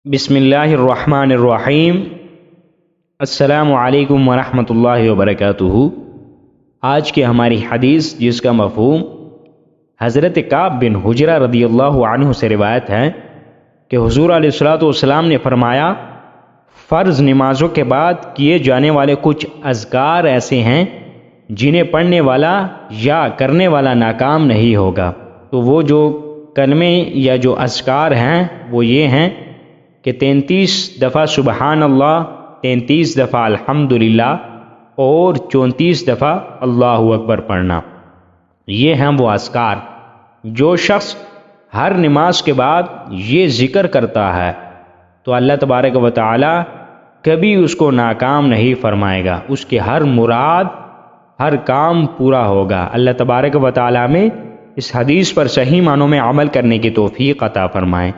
बिस्मिल्लाहिर्रहमानिर्रहीम। अस्सलामु अलैकुम वरहमतुल्लाहि वबरकातुहू। आज की हमारी हदीस जिसका मफ़हूम हज़रत काब बिन हुजरा रदियल्लाहु अन्हु से रिवायत है कि हुज़ूर अलैहिस्सलातु वस्सलाम ने फरमाया, फ़र्ज़ नमाज़ों के बाद किए जाने वाले कुछ अज़कार ऐसे हैं जिन्हें पढ़ने वाला या करने वाला नाकाम नहीं होगा। तो वो जो कलमे या जो अज़कार हैं वो ये हैं कि 33 दफ़ा सुबहान अल्लाह, 33 दफ़ा अल्हम्दुलिल्लाह और 34 दफ़ा अल्लाहु अकबर पढ़ना। ये हैं वो अज़कार। जो शख्स हर नमाज के बाद ये ज़िक्र करता है तो अल्लाह तबारक व तआला कभी उसको नाकाम नहीं फरमाएगा, उसके हर मुराद हर काम पूरा होगा। अल्लाह तबारक व तआला में इस हदीस पर सही मानों में अमल करने की तौफीक अता फरमाए।